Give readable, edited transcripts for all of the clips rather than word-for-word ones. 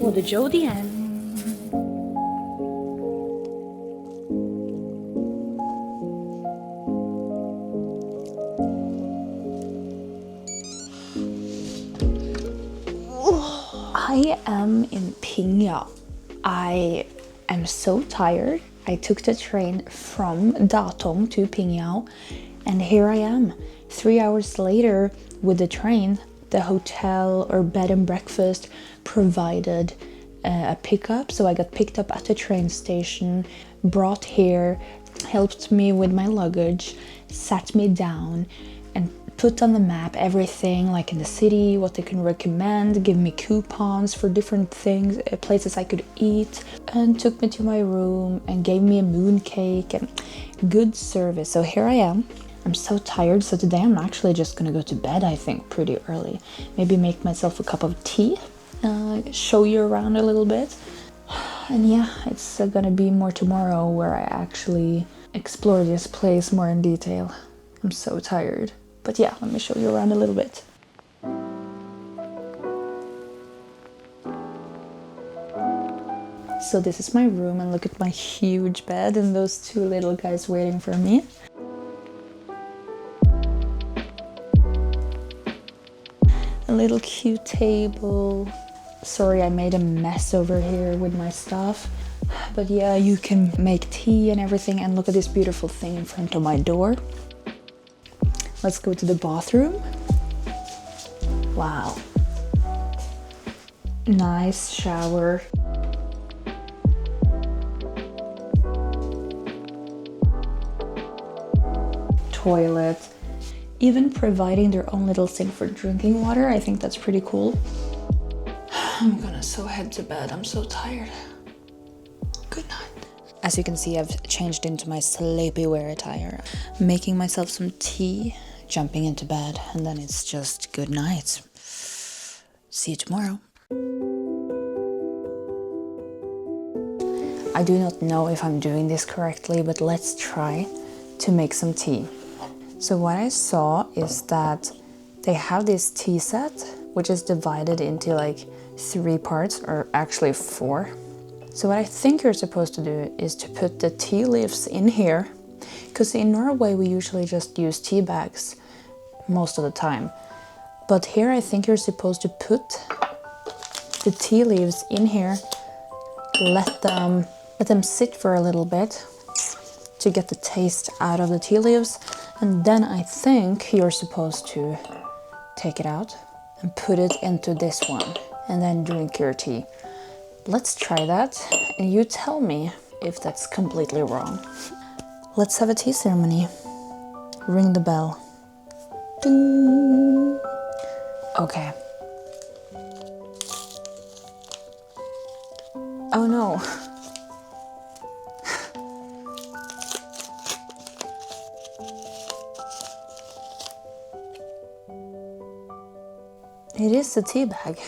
我的酒店。I am in Pingyao. I am so tired. I took the train from Datong to Pingyao, and here I am, 3 hours later with the train. The hotel or bed and breakfast provided a pickup, so I got picked up at the train station, brought here, helped me with my luggage, sat me down, and put on the map everything like in the city, what they can recommend, give me coupons for different things, places I could eat, and took me to my room and gave me a moon cake and good service. So here I am. I'm so tired, so today I'm actually just gonna go to bed, I think, pretty early. Maybe make myself a cup of tea, show you around a little bit. And yeah, it's gonna be more tomorrow where I actually explore this place more in detail. I'm so tired. But yeah, let me show you around a little bit. So this is my room, and look at my huge bed and those two little guys waiting for me. A little cute table. Sorry, I made a mess over here with my stuff. But yeah, you can make tea and everything, and look at this beautiful thing in front of my door. Let's go to the bathroom. Wow. Nice shower. Toilet. Even providing their own little sink for drinking water. I think that's pretty cool. I'm gonna so head to bed. I'm so tired. Good night. As you can see, I've changed into my sleepy wear attire. Making myself some tea, jumping into bed, and then it's just good night. See you tomorrow. I do not know if I'm doing this correctly, but let's try to make some tea. So what I saw is that they have this tea set, which is divided into like 3 parts, or actually 4. So what I think you're supposed to do is to put the tea leaves in here, because in Norway we usually just use tea bags most of the time. But here I think you're supposed to put the tea leaves in here, let them sit for a little bit to get the taste out of the tea leaves, and then I think you're supposed to take it out and put it into this one and then drink your tea. Let's try that, and you tell me if that's completely wrong. Let's have a tea ceremony. Ring the bell. Ding. Okay. Oh no. It is a tea bag.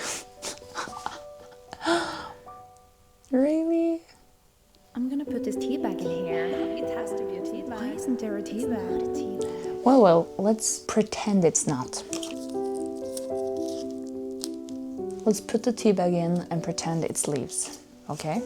Really? I'm gonna put this tea bag in here. It has to be a tea bag. Why isn't there a tea bag? Well, let's pretend it's not. Let's put the tea bag in and pretend it's leaves, okay?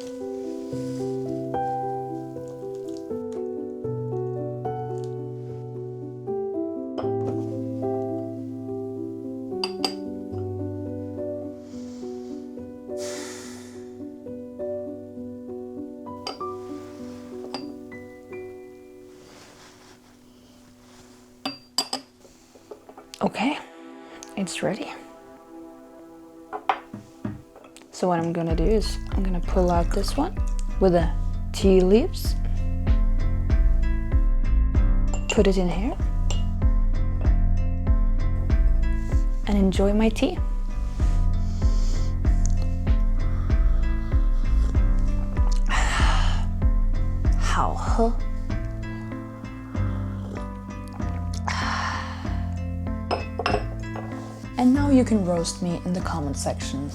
Okay, it's ready. So what I'm gonna do is I'm gonna pull out this one with the tea leaves, put it in here, and enjoy my tea. How喝. And now you can roast me in the comment section.